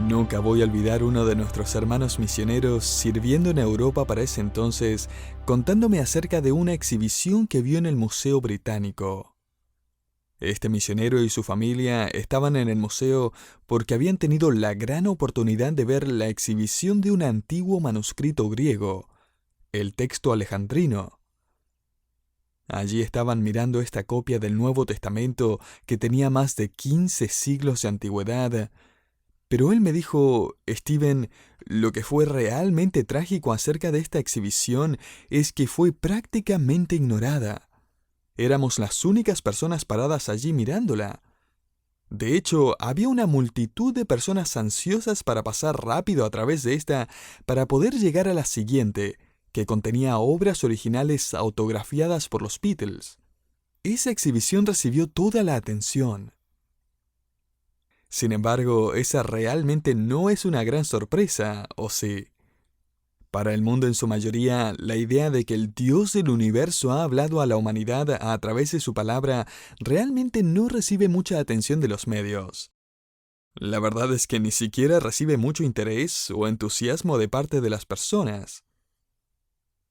Nunca voy a olvidar uno de nuestros hermanos misioneros sirviendo en Europa para ese entonces, contándome acerca de una exhibición que vio en el Museo Británico. Este misionero y su familia estaban en el museo porque habían tenido la gran oportunidad de ver la exhibición de un antiguo manuscrito griego, el texto alejandrino. Allí estaban mirando esta copia del Nuevo Testamento que tenía más de 15 siglos de antigüedad. Pero él me dijo: Steven, lo que fue realmente trágico acerca de esta exhibición es que fue prácticamente ignorada. Éramos las únicas personas paradas allí mirándola. De hecho, había una multitud de personas ansiosas para pasar rápido a través de esta para poder llegar a la siguiente, que contenía obras originales autografiadas por los Beatles. Esa exhibición recibió toda la atención. Sin embargo, esa realmente no es una gran sorpresa, ¿o sí? Para el mundo en su mayoría, la idea de que el Dios del universo ha hablado a la humanidad a través de su palabra realmente no recibe mucha atención de los medios. La verdad es que ni siquiera recibe mucho interés o entusiasmo de parte de las personas.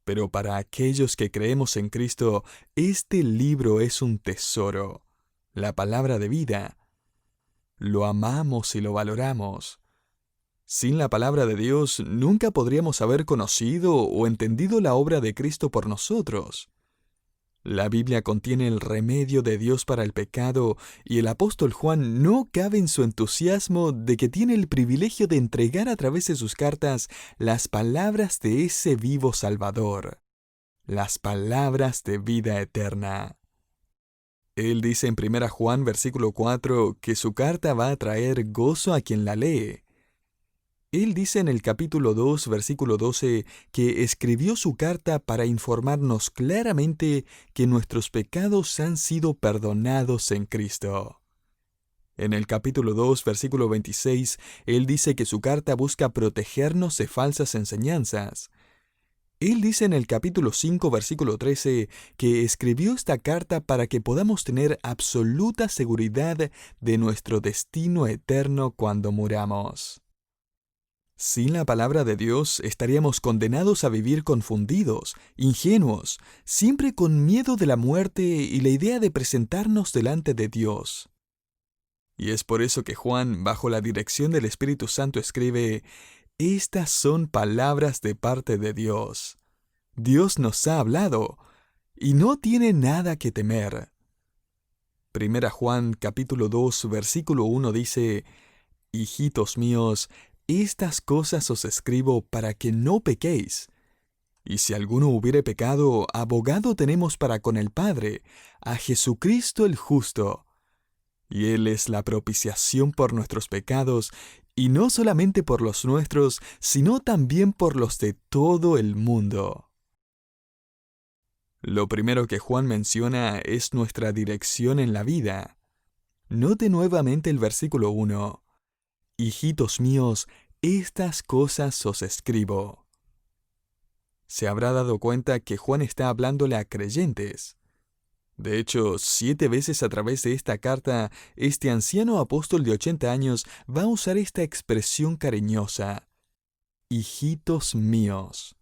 Pero para aquellos que creemos en Cristo, este libro es un tesoro, la palabra de vida. Lo amamos y lo valoramos. Sin la palabra de Dios, nunca podríamos haber conocido o entendido la obra de Cristo por nosotros. La Biblia contiene el remedio de Dios para el pecado y el apóstol Juan no cabe en su entusiasmo de que tiene el privilegio de entregar a través de sus cartas las palabras de ese vivo Salvador, las palabras de vida eterna. Él dice en 1 Juan versículo 4 que su carta va a traer gozo a quien la lee. Él dice en el capítulo 2, versículo 12, que escribió su carta para informarnos claramente que nuestros pecados han sido perdonados en Cristo. En el capítulo 2, versículo 26, él dice que su carta busca protegernos de falsas enseñanzas. Él dice en el capítulo 5, versículo 13, que escribió esta carta para que podamos tener absoluta seguridad de nuestro destino eterno cuando muramos. Sin la palabra de Dios estaríamos condenados a vivir confundidos, ingenuos, siempre con miedo de la muerte y la idea de presentarnos delante de Dios. Y es por eso que Juan, bajo la dirección del Espíritu Santo, escribe: Estas son palabras de parte de Dios. Dios nos ha hablado, y no tiene nada que temer. 1 Juan capítulo 2, versículo 1 dice: Hijitos míos, estas cosas os escribo para que no pequéis. Y si alguno hubiere pecado, abogado tenemos para con el Padre, a Jesucristo el justo. Y Él es la propiciación por nuestros pecados, y no solamente por los nuestros, sino también por los de todo el mundo. Lo primero que Juan menciona es nuestra dirección en la vida. Note nuevamente el versículo 1. Hijitos míos, estas cosas os escribo. Se habrá dado cuenta que Juan está hablándole a creyentes. De hecho, 7 veces a través de esta carta, este anciano apóstol de 80 años va a usar esta expresión cariñosa: hijitos míos.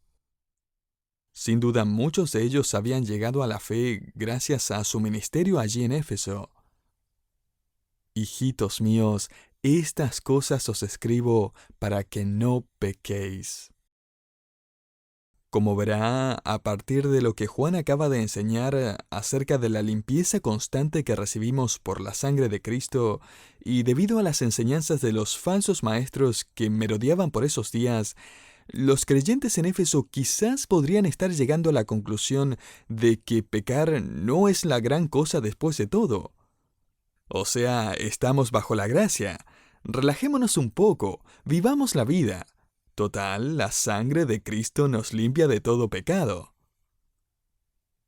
Sin duda, muchos de ellos habían llegado a la fe gracias a su ministerio allí en Éfeso. Hijitos míos, estas cosas os escribo para que no pequéis. Como verá, a partir de lo que Juan acaba de enseñar acerca de la limpieza constante que recibimos por la sangre de Cristo, y debido a las enseñanzas de los falsos maestros que merodeaban por esos días, los creyentes en Éfeso quizás podrían estar llegando a la conclusión de que pecar no es la gran cosa después de todo. O sea, estamos bajo la gracia. Relajémonos un poco, vivamos la vida. Total, la sangre de Cristo nos limpia de todo pecado.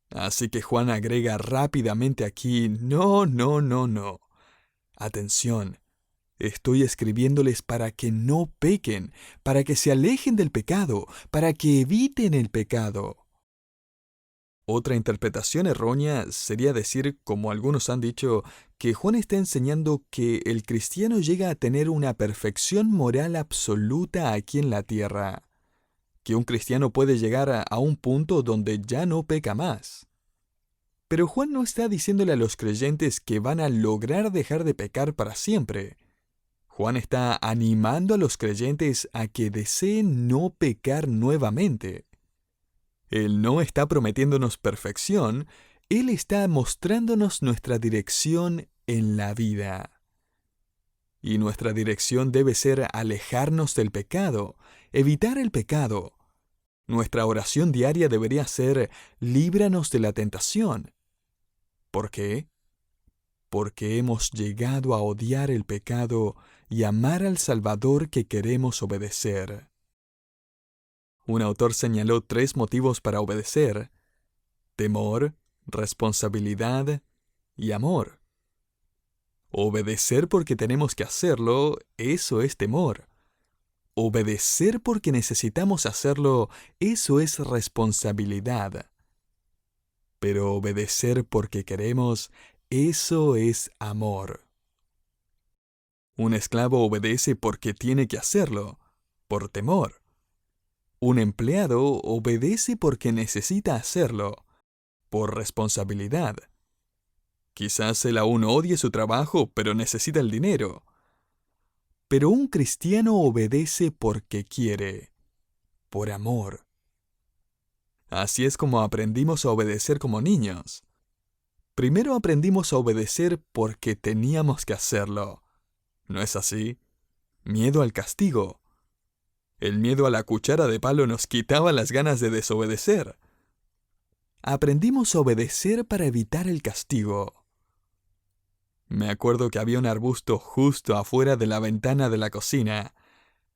Así que Juan agrega rápidamente aquí: no, no, no, no. Atención, estoy escribiéndoles para que no pequen, para que se alejen del pecado, para que eviten el pecado. Otra interpretación errónea sería decir, como algunos han dicho, que Juan está enseñando que el cristiano llega a tener una perfección moral absoluta aquí en la tierra, que un cristiano puede llegar a un punto donde ya no peca más. Pero Juan no está diciéndole a los creyentes que van a lograr dejar de pecar para siempre. Juan está animando a los creyentes a que deseen no pecar nuevamente. Él no está prometiéndonos perfección, Él está mostrándonos nuestra dirección en la vida. Y nuestra dirección debe ser alejarnos del pecado, evitar el pecado. Nuestra oración diaria debería ser: líbranos de la tentación. ¿Por qué? Porque hemos llegado a odiar el pecado y amar al Salvador que queremos obedecer. Un autor señaló 3 motivos para obedecer: temor, responsabilidad y amor. Obedecer porque tenemos que hacerlo, eso es temor. Obedecer porque necesitamos hacerlo, eso es responsabilidad. Pero obedecer porque queremos, eso es amor. Un esclavo obedece porque tiene que hacerlo, por temor. Un empleado obedece porque necesita hacerlo, por responsabilidad. Quizás él aún odie su trabajo, pero necesita el dinero. Pero un cristiano obedece porque quiere, por amor. Así es como aprendimos a obedecer como niños. Primero aprendimos a obedecer porque teníamos que hacerlo. ¿No es así? Miedo al castigo. El miedo a la cuchara de palo nos quitaba las ganas de desobedecer. Aprendimos a obedecer para evitar el castigo. Me acuerdo que había un arbusto justo afuera de la ventana de la cocina.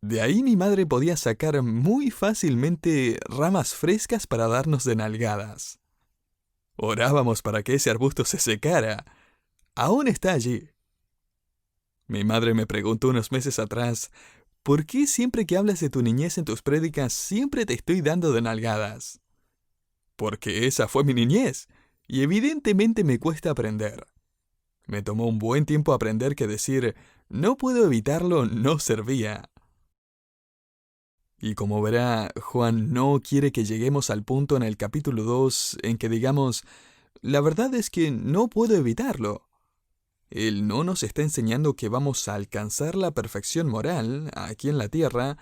De ahí mi madre podía sacar muy fácilmente ramas frescas para darnos de nalgadas. Orábamos para que ese arbusto se secara. Aún está allí. Mi madre me preguntó unos meses atrás: ¿por qué siempre que hablas de tu niñez en tus prédicas siempre te estoy dando de nalgadas? Porque esa fue mi niñez, y evidentemente me cuesta aprender. Me tomó un buen tiempo aprender que decir "no puedo evitarlo" no servía. Y como verá, Juan no quiere que lleguemos al punto en el capítulo 2 en que digamos: la verdad es que no puedo evitarlo. Él no nos está enseñando que vamos a alcanzar la perfección moral aquí en la tierra,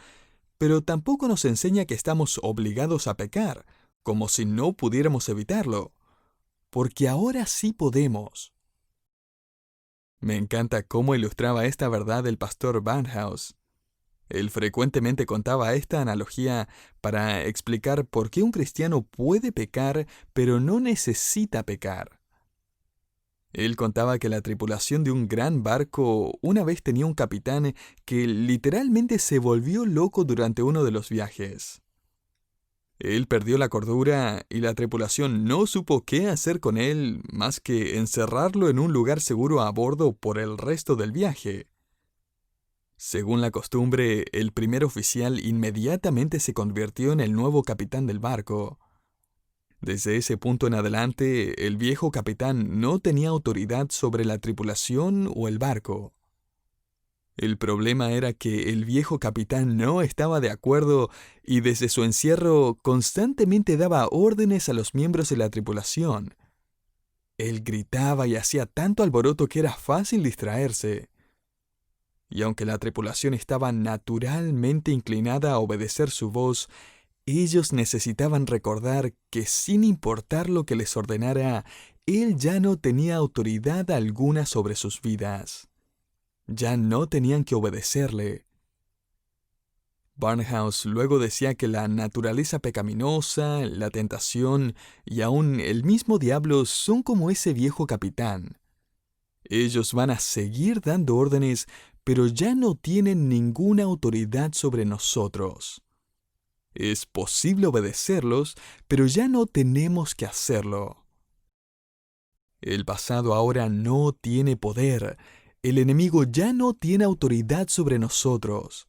pero tampoco nos enseña que estamos obligados a pecar, como si no pudiéramos evitarlo, porque ahora sí podemos. Me encanta cómo ilustraba esta verdad el pastor Barnhouse. Él frecuentemente contaba esta analogía para explicar por qué un cristiano puede pecar, pero no necesita pecar. Él contaba que la tripulación de un gran barco una vez tenía un capitán que literalmente se volvió loco durante uno de los viajes. Él perdió la cordura y la tripulación no supo qué hacer con él más que encerrarlo en un lugar seguro a bordo por el resto del viaje. Según la costumbre, el primer oficial inmediatamente se convirtió en el nuevo capitán del barco. Desde ese punto en adelante, el viejo capitán no tenía autoridad sobre la tripulación o el barco. El problema era que el viejo capitán no estaba de acuerdo y desde su encierro constantemente daba órdenes a los miembros de la tripulación. Él gritaba y hacía tanto alboroto que era fácil distraerse. Y aunque la tripulación estaba naturalmente inclinada a obedecer su voz, ellos necesitaban recordar que sin importar lo que les ordenara, él ya no tenía autoridad alguna sobre sus vidas. Ya no tenían que obedecerle. Barnhouse luego decía que la naturaleza pecaminosa, la tentación y aún el mismo diablo son como ese viejo capitán. Ellos van a seguir dando órdenes, pero ya no tienen ninguna autoridad sobre nosotros. Es posible obedecerlos, pero ya no tenemos que hacerlo. El pasado ahora no tiene poder. El enemigo ya no tiene autoridad sobre nosotros.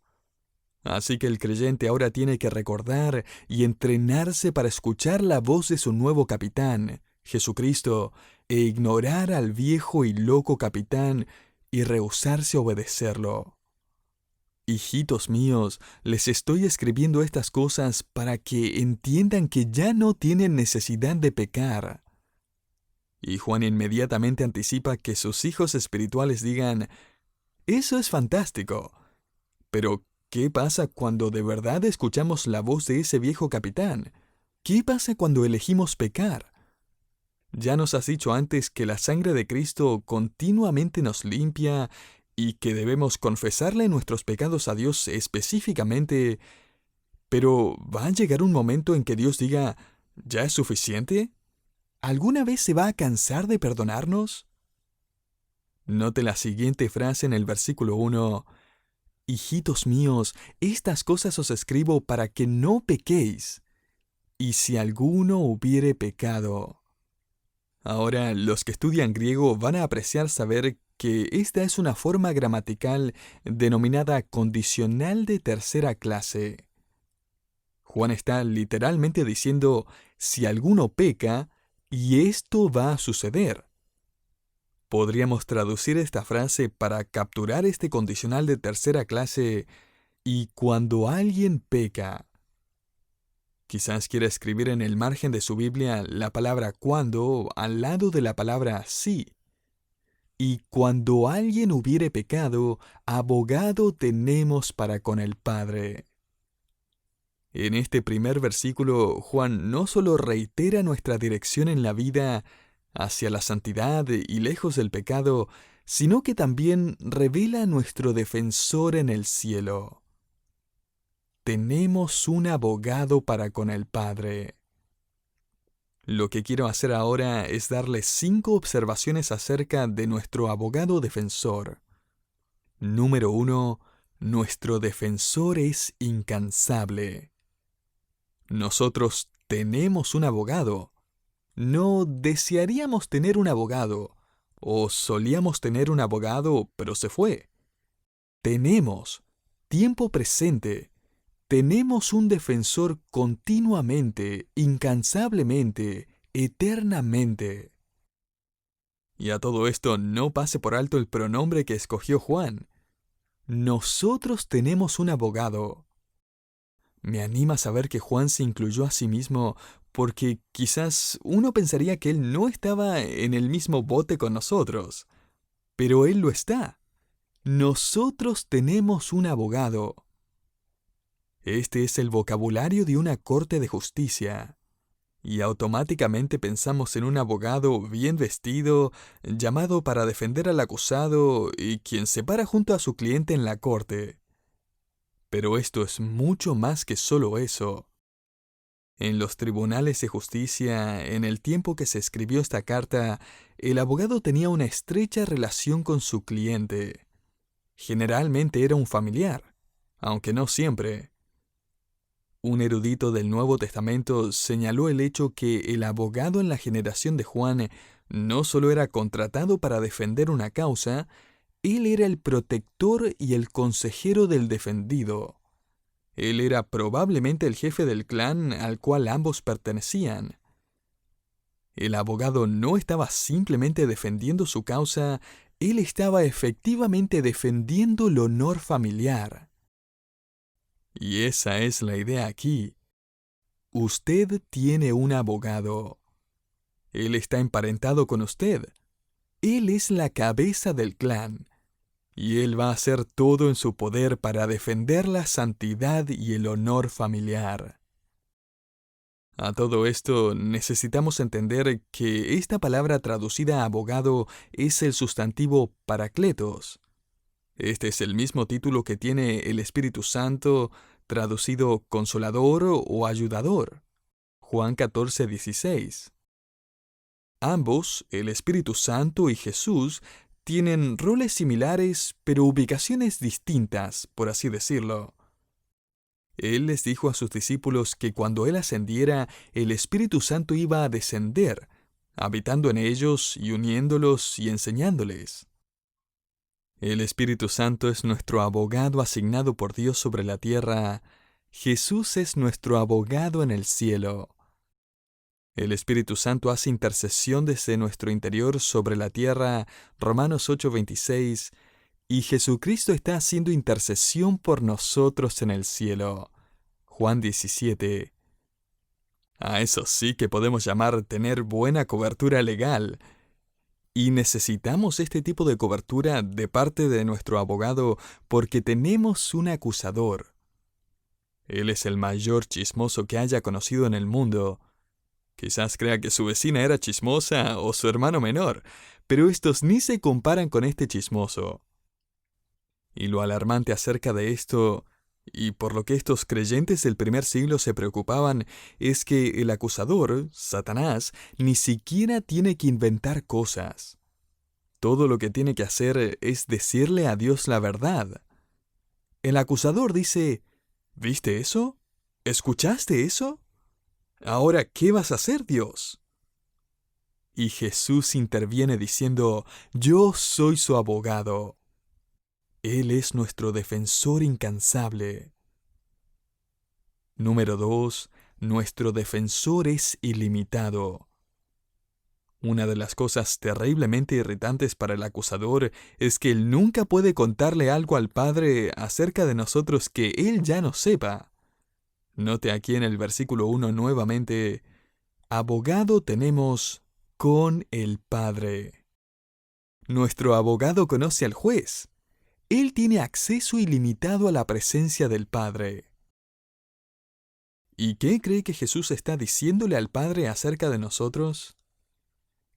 Así que el creyente ahora tiene que recordar y entrenarse para escuchar la voz de su nuevo capitán, Jesucristo, e ignorar al viejo y loco capitán y rehusarse a obedecerlo. Hijitos míos, les estoy escribiendo estas cosas para que entiendan que ya no tienen necesidad de pecar. Y Juan inmediatamente anticipa que sus hijos espirituales digan, «Eso es fantástico, pero ¿qué pasa cuando de verdad escuchamos la voz de ese viejo capitán? ¿Qué pasa cuando elegimos pecar? Ya nos has dicho antes que la sangre de Cristo continuamente nos limpia y que debemos confesarle nuestros pecados a Dios específicamente, pero ¿va a llegar un momento en que Dios diga, ¿ya es suficiente? ¿Alguna vez se va a cansar de perdonarnos?» Note la siguiente frase en el versículo 1. «Hijitos míos, estas cosas os escribo para que no pequéis. Y si alguno hubiere pecado». Ahora, los que estudian griego van a apreciar saber que esta es una forma gramatical denominada condicional de tercera clase. Juan está literalmente diciendo, si alguno peca, y esto va a suceder. Podríamos traducir esta frase para capturar este condicional de tercera clase, y cuando alguien peca. Quizás quiera escribir en el margen de su Biblia la palabra cuando al lado de la palabra sí. Y cuando alguien hubiere pecado, abogado tenemos para con el Padre. En este primer versículo, Juan no solo reitera nuestra dirección en la vida hacia la santidad y lejos del pecado, sino que también revela nuestro defensor en el cielo. Tenemos un abogado para con el Padre. Lo que quiero hacer ahora es darles 5 observaciones acerca de nuestro abogado defensor. Número 1. Nuestro defensor es incansable. Nosotros tenemos un abogado. No desearíamos tener un abogado, o solíamos tener un abogado, pero se fue. Tenemos, tiempo presente, tenemos un defensor continuamente, incansablemente, eternamente. Y a todo esto no pase por alto el pronombre que escogió Juan. Nosotros tenemos un abogado. Me anima saber que Juan se incluyó a sí mismo porque quizás uno pensaría que él no estaba en el mismo bote con nosotros. Pero él lo está. Nosotros tenemos un abogado. Este es el vocabulario de una corte de justicia. Y automáticamente pensamos en un abogado bien vestido, llamado para defender al acusado y quien se para junto a su cliente en la corte. Pero esto es mucho más que solo eso. En los tribunales de justicia, en el tiempo que se escribió esta carta, el abogado tenía una estrecha relación con su cliente. Generalmente era un familiar, aunque no siempre. Un erudito del Nuevo Testamento señaló el hecho que el abogado en la generación de Juan no solo era contratado para defender una causa, él era el protector y el consejero del defendido. Él era probablemente el jefe del clan al cual ambos pertenecían. El abogado no estaba simplemente defendiendo su causa, él estaba efectivamente defendiendo el honor familiar. Y esa es la idea aquí. Usted tiene un abogado. Él está emparentado con usted. Él es la cabeza del clan. Y él va a hacer todo en su poder para defender la santidad y el honor familiar. A todo esto, necesitamos entender que esta palabra traducida a abogado es el sustantivo parakletos. Este es el mismo título que tiene el Espíritu Santo, traducido consolador o ayudador. Juan 14:16. Ambos, el Espíritu Santo y Jesús, tienen roles similares, pero ubicaciones distintas, por así decirlo. Él les dijo a sus discípulos que cuando Él ascendiera, el Espíritu Santo iba a descender, habitando en ellos y uniéndolos y enseñándoles. El Espíritu Santo es nuestro abogado asignado por Dios sobre la tierra. Jesús es nuestro abogado en el cielo. El Espíritu Santo hace intercesión desde nuestro interior sobre la tierra, Romanos 8:26, y Jesucristo está haciendo intercesión por nosotros en el cielo, Juan 17. A eso sí que podemos llamar tener buena cobertura legal. Y necesitamos este tipo de cobertura de parte de nuestro abogado porque tenemos un acusador. Él es el mayor chismoso que haya conocido en el mundo. Quizás crea que su vecina era chismosa o su hermano menor, pero estos ni se comparan con este chismoso. Y lo alarmante acerca de esto, y por lo que estos creyentes del primer siglo se preocupaban, es que el acusador, Satanás, ni siquiera tiene que inventar cosas. Todo lo que tiene que hacer es decirle a Dios la verdad. El acusador dice, ¿viste eso? ¿Escuchaste eso? Ahora, ¿qué vas a hacer, Dios? Y Jesús interviene diciendo, yo soy su abogado. Él es nuestro defensor incansable. Número 2. Nuestro defensor es ilimitado. Una de las cosas terriblemente irritantes para el acusador es que él nunca puede contarle algo al Padre acerca de nosotros que él ya no sepa. Note aquí en el versículo 1 nuevamente, abogado tenemos con el Padre. Nuestro abogado conoce al juez. Él tiene acceso ilimitado a la presencia del Padre. ¿Y qué cree que Jesús está diciéndole al Padre acerca de nosotros?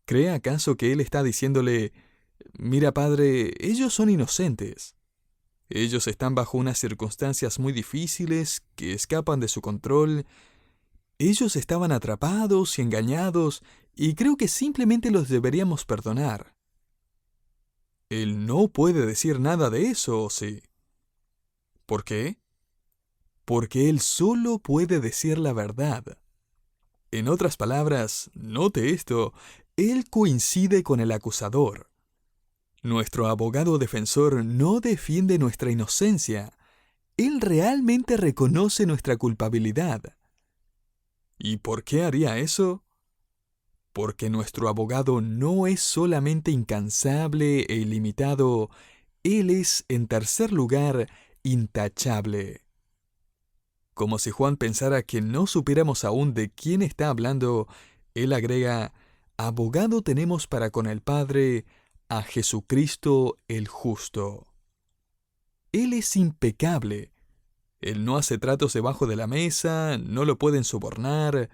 ¿Cree acaso que Él está diciéndole, mira Padre, ellos son inocentes? Ellos están bajo unas circunstancias muy difíciles que escapan de su control. Ellos estaban atrapados y engañados, y creo que simplemente los deberíamos perdonar. Él no puede decir nada de eso, ¿o sí? ¿Por qué? Porque Él solo puede decir la verdad. En otras palabras, note esto, Él coincide con el acusador. Nuestro abogado defensor no defiende nuestra inocencia. Él realmente reconoce nuestra culpabilidad. ¿Y por qué haría eso? Porque nuestro abogado no es solamente incansable e ilimitado, Él es, en tercer lugar, intachable. Como si Juan pensara que no supiéramos aún de quién está hablando, él agrega, abogado tenemos para con el Padre, a Jesucristo el justo. Él es impecable. Él no hace tratos debajo de la mesa, no lo pueden sobornar.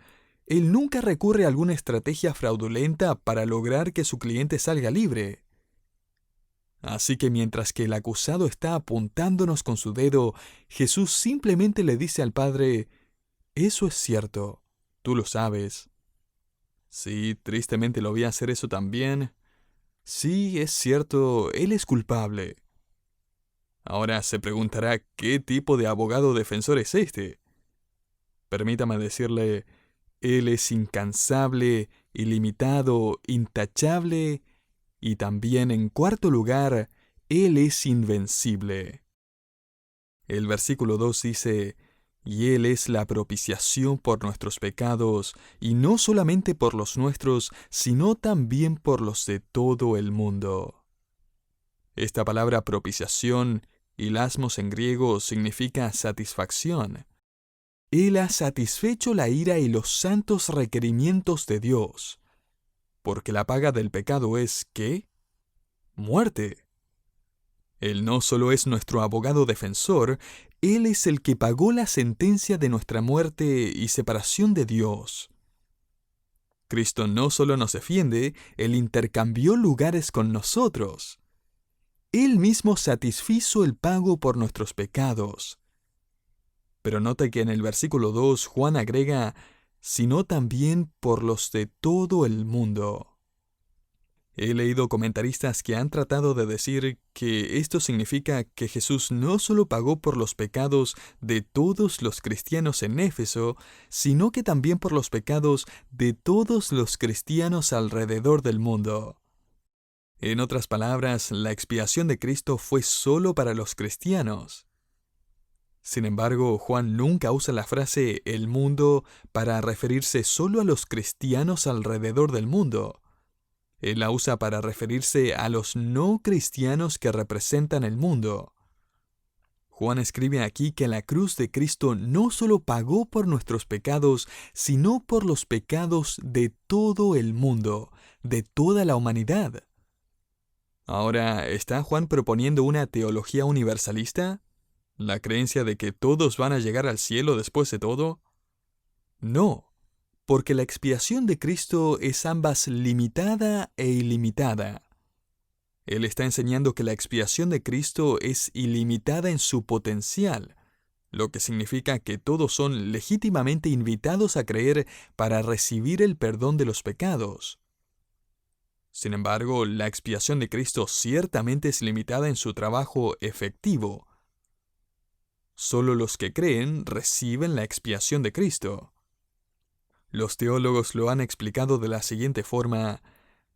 Él nunca recurre a alguna estrategia fraudulenta para lograr que su cliente salga libre. Así que mientras que el acusado está apuntándonos con su dedo, Jesús simplemente le dice al Padre, eso es cierto, tú lo sabes. Sí, tristemente lo vi hacer eso también. Sí, es cierto, él es culpable. Ahora se preguntará qué tipo de abogado defensor es este. Permítame decirle, él es incansable, ilimitado, intachable, y también, en cuarto lugar, Él es invencible. El versículo 2 dice, y Él es la propiciación por nuestros pecados, y no solamente por los nuestros, sino también por los de todo el mundo. Esta palabra propiciación, hilasmos en griego, significa satisfacción. Él ha satisfecho la ira y los santos requerimientos de Dios. Porque la paga del pecado es, ¿qué? Muerte. Él no solo es nuestro abogado defensor, Él es el que pagó la sentencia de nuestra muerte y separación de Dios. Cristo no solo nos defiende, Él intercambió lugares con nosotros. Él mismo satisfizo el pago por nuestros pecados. Pero note que en el versículo 2 Juan agrega, sino también por los de todo el mundo. He leído comentaristas que han tratado de decir que esto significa que Jesús no solo pagó por los pecados de todos los cristianos en Éfeso, sino que también por los pecados de todos los cristianos alrededor del mundo. En otras palabras, la expiación de Cristo fue solo para los cristianos. Sin embargo, Juan nunca usa la frase "el mundo" para referirse solo a los cristianos alrededor del mundo. Él la usa para referirse a los no cristianos que representan el mundo. Juan escribe aquí que la cruz de Cristo no solo pagó por nuestros pecados, sino por los pecados de todo el mundo, de toda la humanidad. Ahora, ¿está Juan proponiendo una teología universalista? ¿La creencia de que todos van a llegar al cielo después de todo? No, porque la expiación de Cristo es ambas limitada e ilimitada. Él está enseñando que la expiación de Cristo es ilimitada en su potencial, lo que significa que todos son legítimamente invitados a creer para recibir el perdón de los pecados. Sin embargo, la expiación de Cristo ciertamente es limitada en su trabajo efectivo. Solo los que creen reciben la expiación de Cristo. Los teólogos lo han explicado de la siguiente forma: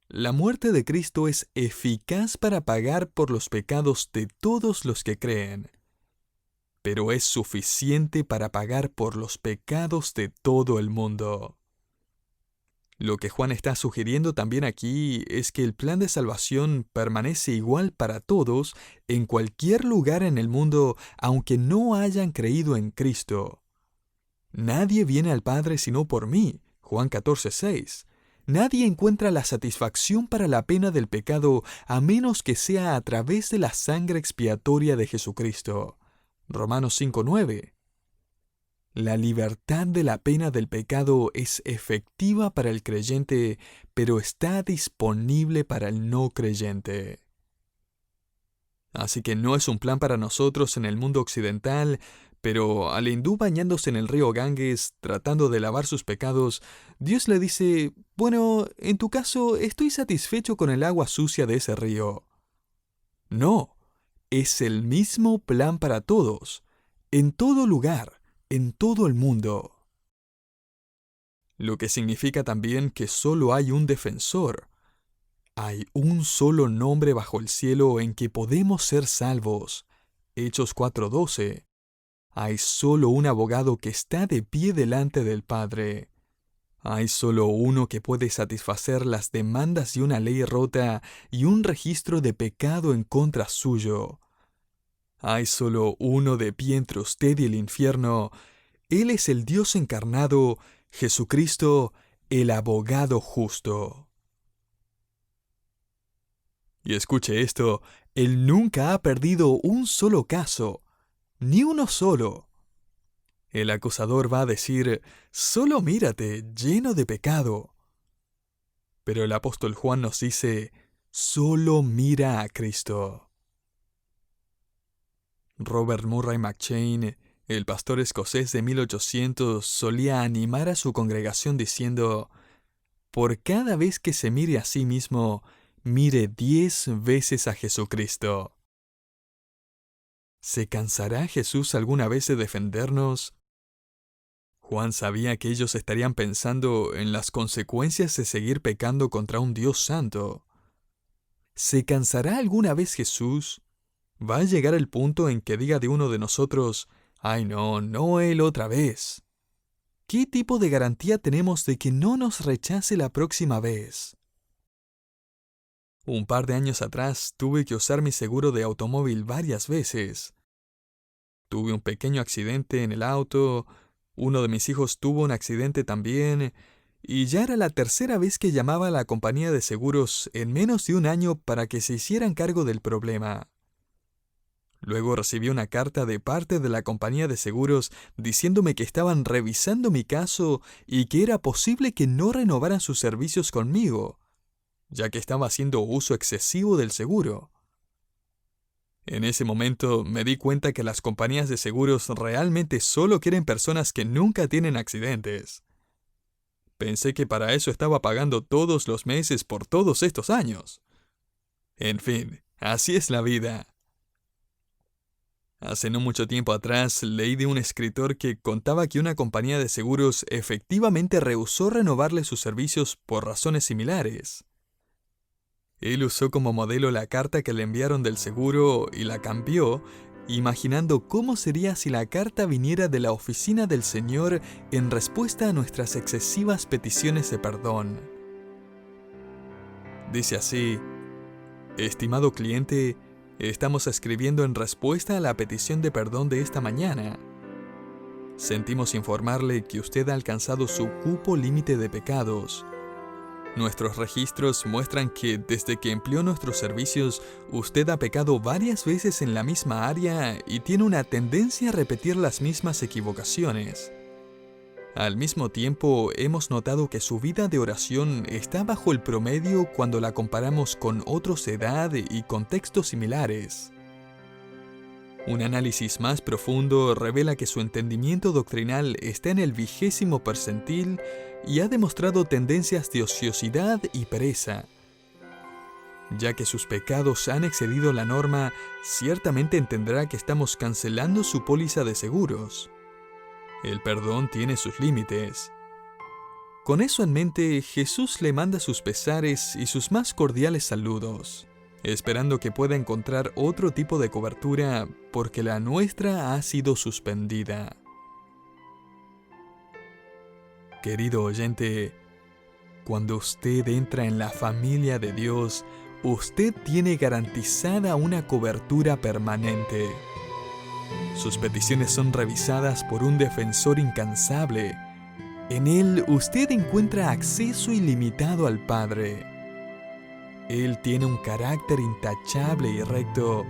la muerte de Cristo es eficaz para pagar por los pecados de todos los que creen, pero es suficiente para pagar por los pecados de todo el mundo. Lo que Juan está sugiriendo también aquí es que el plan de salvación permanece igual para todos en cualquier lugar en el mundo, aunque no hayan creído en Cristo. Nadie viene al Padre sino por mí, Juan 14:6. Nadie encuentra la satisfacción para la pena del pecado a menos que sea a través de la sangre expiatoria de Jesucristo, Romanos 5:9. La libertad de la pena del pecado es efectiva para el creyente, pero está disponible para el no creyente. Así que no es un plan para nosotros en el mundo occidental, pero al hindú bañándose en el río Ganges, tratando de lavar sus pecados, Dios le dice: bueno, en tu caso estoy satisfecho con el agua sucia de ese río. No, es el mismo plan para todos, en todo lugar, en todo el mundo. Lo que significa también que solo hay un defensor. Hay un solo nombre bajo el cielo en que podemos ser salvos. Hechos 4:12. Hay solo un abogado que está de pie delante del Padre. Hay solo uno que puede satisfacer las demandas de una ley rota y un registro de pecado en contra suyo. Hay solo uno de pie entre usted y el infierno. Él es el Dios encarnado, Jesucristo, el abogado justo. Y escuche esto, Él nunca ha perdido un solo caso, ni uno solo. El acusador va a decir: solo mírate, lleno de pecado. Pero el apóstol Juan nos dice: solo mira a Cristo. Robert Murray McCheyne, el pastor escocés de 1800, solía animar a su congregación diciendo: por cada vez que se mire a sí mismo, mire 10 veces a Jesucristo. ¿Se cansará Jesús alguna vez de defendernos? Juan sabía que ellos estarían pensando en las consecuencias de seguir pecando contra un Dios santo. ¿Se cansará alguna vez Jesús? ¿Va a llegar el punto en que diga de uno de nosotros: ay no, no él otra vez? ¿Qué tipo de garantía tenemos de que no nos rechace la próxima vez? Un par de años atrás tuve que usar mi seguro de automóvil varias veces. Tuve un pequeño accidente en el auto, uno de mis hijos tuvo un accidente también, y ya era la tercera vez que llamaba a la compañía de seguros en menos de un año para que se hicieran cargo del problema. Luego recibí una carta de parte de la compañía de seguros diciéndome que estaban revisando mi caso y que era posible que no renovaran sus servicios conmigo, ya que estaba haciendo uso excesivo del seguro. En ese momento me di cuenta que las compañías de seguros realmente solo quieren personas que nunca tienen accidentes. Pensé que para eso estaba pagando todos los meses por todos estos años. En fin, así es la vida. Hace no mucho tiempo atrás leí de un escritor que contaba que una compañía de seguros efectivamente rehusó renovarle sus servicios por razones similares. Él usó como modelo la carta que le enviaron del seguro y la cambió, imaginando cómo sería si la carta viniera de la oficina del Señor en respuesta a nuestras excesivas peticiones de perdón. Dice así: estimado cliente, estamos escribiendo en respuesta a la petición de perdón de esta mañana. Sentimos informarle que usted ha alcanzado su cupo límite de pecados. Nuestros registros muestran que desde que empleó nuestros servicios, usted ha pecado varias veces en la misma área y tiene una tendencia a repetir las mismas equivocaciones. Al mismo tiempo, hemos notado que su vida de oración está bajo el promedio cuando la comparamos con otros de edad y contextos similares. Un análisis más profundo revela que su entendimiento doctrinal está en el 20º percentil y ha demostrado tendencias de ociosidad y pereza. Ya que sus pecados han excedido la norma, ciertamente entenderá que estamos cancelando su póliza de seguros. El perdón tiene sus límites. Con eso en mente, Jesús le manda sus pesares y sus más cordiales saludos, esperando que pueda encontrar otro tipo de cobertura porque la nuestra ha sido suspendida. Querido oyente, cuando usted entra en la familia de Dios, usted tiene garantizada una cobertura permanente. Sus peticiones son revisadas por un defensor incansable. En él usted encuentra acceso ilimitado al Padre. Él tiene un carácter intachable y recto,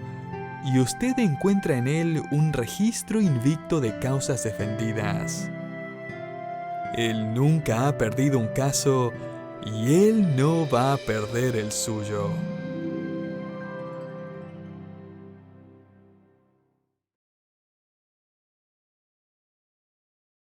y usted encuentra en él un registro invicto de causas defendidas. Él nunca ha perdido un caso y él no va a perder el suyo.